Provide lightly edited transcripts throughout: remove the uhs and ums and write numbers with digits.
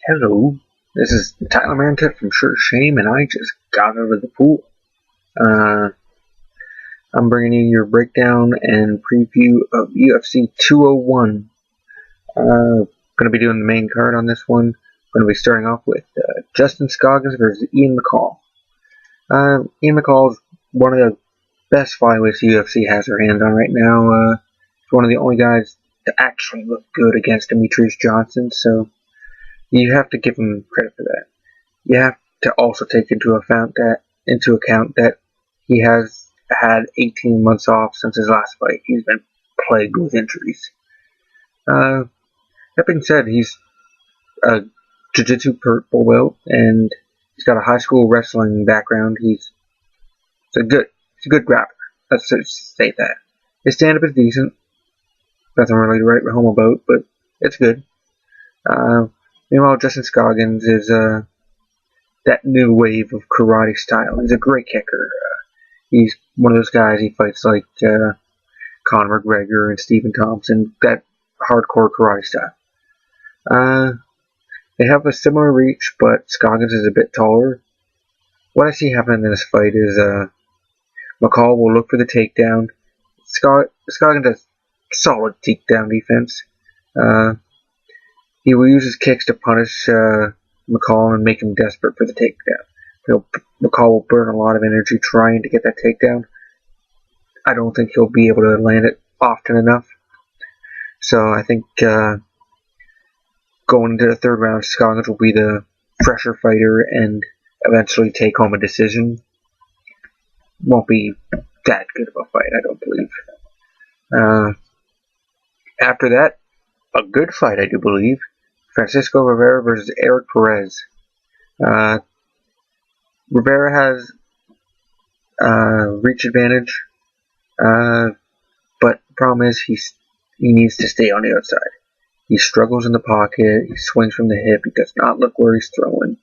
Hello, this is Tyler Mantet from Sure Shame, and I just got out of the pool. Uh, I'm bringing you your breakdown and preview of UFC 201. Going to be doing the main card on this one. Going to be starting off with Justin Scoggins versus Ian McCall. Ian McCall is one of the best flyweights UFC has their hands on right now. He's one of the only guys to actually look good against Demetrius Johnson, so you have to give him credit for that. You have to also take into account that he has had 18 months off since his last fight. He's been plagued with injuries. That being said, he's a jiu-jitsu purple belt, and he's got a high school wrestling background. He's a good grappler. Let's just say that. His stand-up is decent. Nothing really to write home about, but it's good. Meanwhile, Justin Scoggins is that new wave of karate style. He's a great kicker. He's one of those guys, he fights like Conor McGregor and Stephen Thompson, that hardcore karate style. They have a similar reach, but Scoggins is a bit taller. What I see happening in this fight is McCall will look for the takedown. Scoggins has solid takedown defense. He will use his kicks to punish McCall and make him desperate for the takedown. McCall will burn a lot of energy trying to get that takedown. I don't think he'll be able to land it often enough. So I think going into the third round, Scoggins will be the fresher fighter and eventually take home a decision. Won't be that good of a fight, I don't believe. After that, a good fight, I do believe. Francisco Rivera versus Eric Perez. Rivera has reach advantage, but the problem is he needs to stay on the outside. He struggles in the pocket, he swings from the hip, he does not look where he's throwing.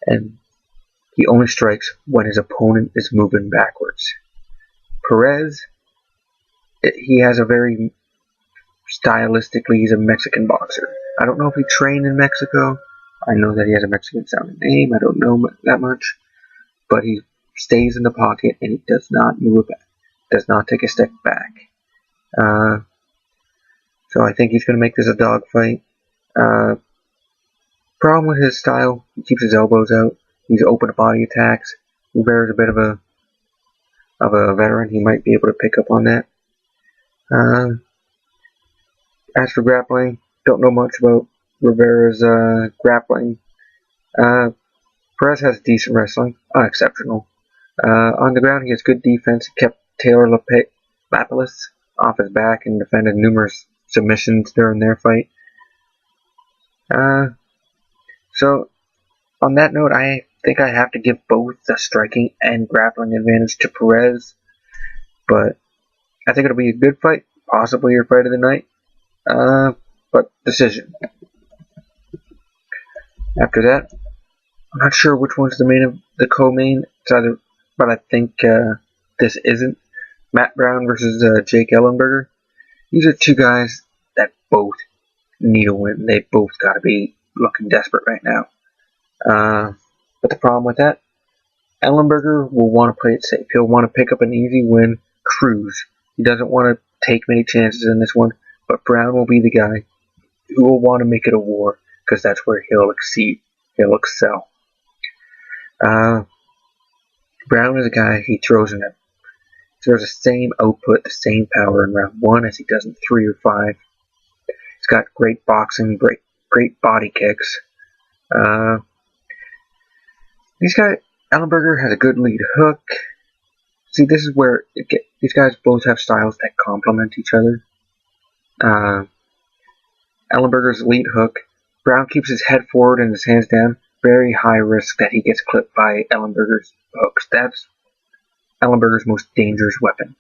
And he only strikes when his opponent is moving backwards. Perez, he has a very stylistically, he's a Mexican boxer. I don't know if he trained in Mexico. I know that he has a Mexican sounding name. I don't know that much. But he stays in the pocket and he does not move back. Does not take a step back. So I think he's going to make this a dogfight. Problem with his style, he keeps his elbows out. He's open to body attacks. Rivera's a bit of a veteran. He might be able to pick up on that. As for grappling, don't know much about Rivera's grappling. Perez has decent wrestling, unexceptional. On the ground, he has good defense. He kept Taylor Lapilus off his back and defended numerous submissions during their fight. So, on that note, I think I have to give both the striking and grappling advantage to Perez. But I think it'll be a good fight, possibly your fight of the night. But decision. After that, I'm not sure which one's the co-main. It's either, but I think this isn't. Matt Brown versus Jake Ellenberger. These are two guys that both need a win. They both got to be looking desperate right now. But the problem with that, Ellenberger will want to play it safe. He'll want to pick up an easy win, cruise. He doesn't want to take many chances in this one. But Brown will be the guy who will want to make it a war, because that's where he'll exceed. He'll excel. Brown is a guy, he throws the same output, the same power in round 1 as he does in 3 or 5. He's got great boxing, great body kicks. Ellenberger has a good lead hook. See, this is where these guys both have styles that complement each other. Ellenberger's lead hook. Brown keeps his head forward and his hands down. Very high risk that he gets clipped by Ellenberger's hooks. That's Ellenberger's most dangerous weapon.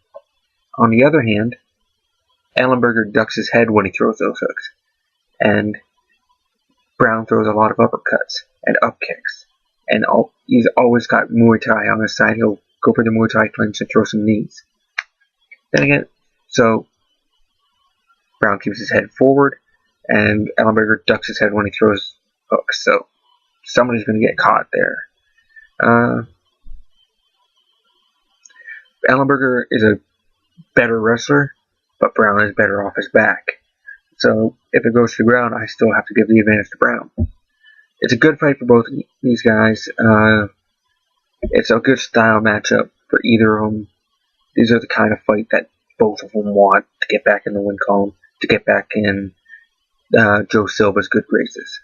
On the other hand, Ellenberger ducks his head when he throws those hooks. And Brown throws a lot of uppercuts and up kicks. And he's always got Muay Thai on his side. He'll go for the Muay Thai clinch and throw some knees. Then again, so Brown keeps his head forward. and Ellenberger ducks his head when he throws hooks, so somebody's going to get caught there. Ellenberger is a better wrestler, but Brown is better off his back. So if it goes to the ground, I still have to give the advantage to Brown. It's a good fight for both these guys. It's a good style matchup for either of them. These are the kind of fight that both of them want to get back in the win column, to get back in Joe Silva's good graces.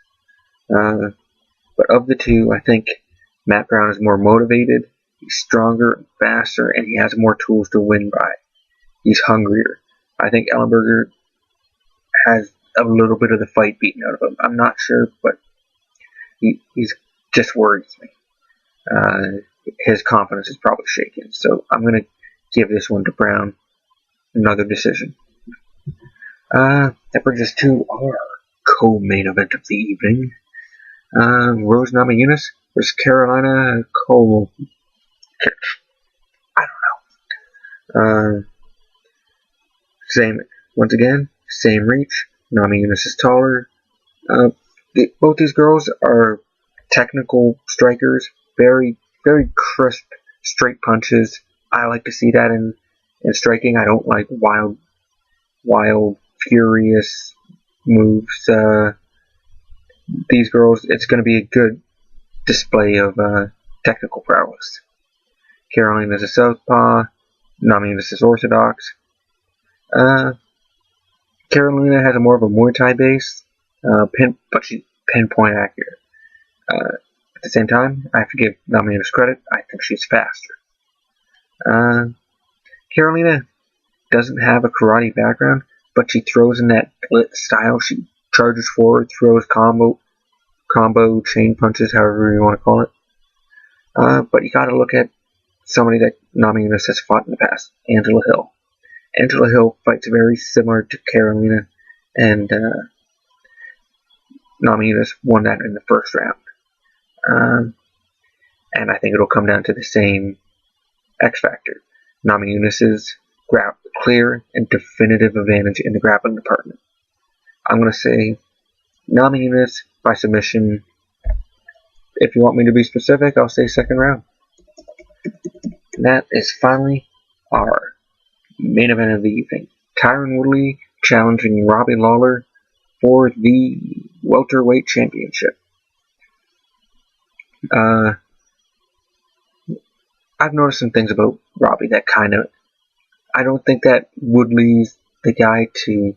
But of the two, I think Matt Brown is more motivated, he's stronger, faster, and he has more tools to win by. He's hungrier. I think Ellenberger has a little bit of the fight beaten out of him. I'm not sure, but he's just worries me. His confidence is probably shaken. So I'm going to give this one to Brown. Another decision. That brings us to our co-main event of the evening. Rose Namajunas versus Carolina Cole. I don't know. Once again, same reach. Namajunas is taller. Both these girls are technical strikers. Very, very crisp, straight punches. I like to see that in striking. I don't like wild, furious moves. These girls, it's going to be a good display of technical prowess. Carolina is a southpaw. Namajunas is orthodox. Carolina has more of a Muay Thai base, but she's pinpoint accurate. At the same time, I have to give Namajunas credit. I think she's faster. Carolina doesn't have a karate background, but she throws in that blitz style. She charges forward, throws combo, chain punches, however you want to call it. But you got to look at somebody that Namajunas has fought in the past, Angela Hill. Angela Hill fights very similar to Carolina, and Namajunas won that in the first round. And I think it'll come down to the same X factor. Namajunas' clear and definitive advantage in the grappling department. I'm going to say Namajunas by submission. If you want me to be specific, I'll say second round. And that is finally our main event of the evening. Tyron Woodley challenging Robbie Lawler for the welterweight championship. I've noticed some things about Robbie that I don't think that Woodley's the guy to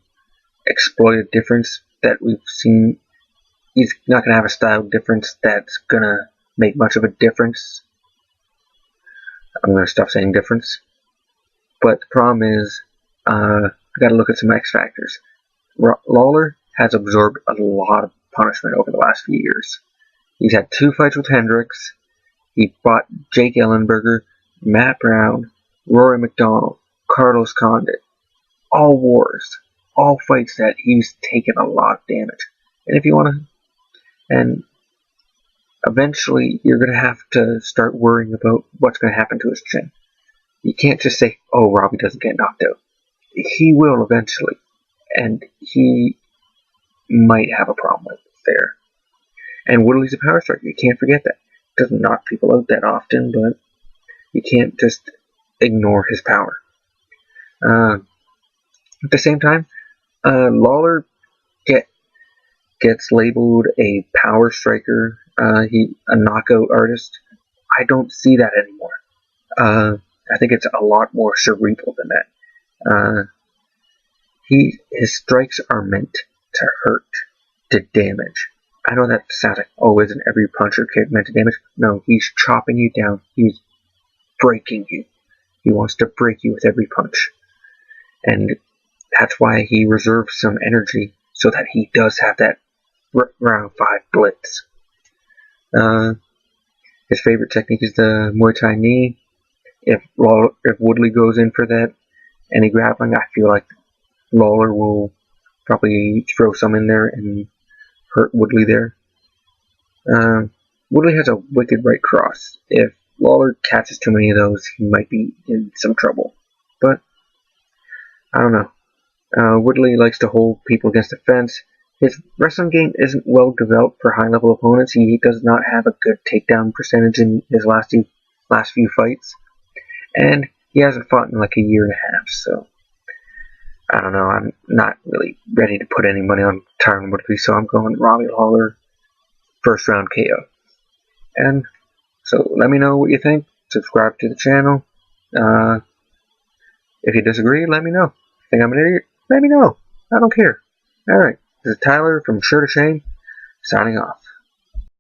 exploit a difference that we've seen. He's not going to have a style difference that's going to make much of a difference. I'm going to stop saying difference. But the problem is, you got to look at some X factors. Lawler has absorbed a lot of punishment over the last few years. He's had 2 fights with Hendricks. He fought Jake Ellenberger, Matt Brown, Rory McDonald, Carlos Condit. All wars. All fights that he's taken a lot of damage. And if you want to... And eventually, you're going to have to start worrying about what's going to happen to his chin. You can't just say, oh, Robbie doesn't get knocked out. He will eventually. And he might have a problem with it there. And Woodley's a power striker. You can't forget that. Doesn't knock people out that often, but you can't just ignore his power. At the same time, Lawler gets labeled a power striker, a knockout artist. I don't see that anymore. I think it's a lot more cerebral than that. His strikes are meant to hurt, to damage. I know that sounds like, oh, isn't every punch or kick meant to damage? No, he's chopping you down. He's breaking you. He wants to break you with every punch. And that's why he reserves some energy so that he does have that round 5 blitz. His favorite technique is the Muay Thai knee. If Woodley goes in for that, any grappling, I feel like Lawler will probably throw some in there and hurt Woodley there. Woodley has a wicked right cross. If Lawler catches too many of those, he might be in some trouble. But, I don't know. Woodley likes to hold people against the fence. His wrestling game isn't well developed for high-level opponents. He does not have a good takedown percentage in his last few fights, and he hasn't fought in like a year and a half. So I don't know. I'm not really ready to put any money on Tyron Woodley, so I'm going Robbie Lawler, first round KO. And so let me know what you think. Subscribe to the channel. If you disagree, let me know. Think I'm an idiot? Let me know. I don't care. Alright, this is Tyler from Sure to Shame, signing off.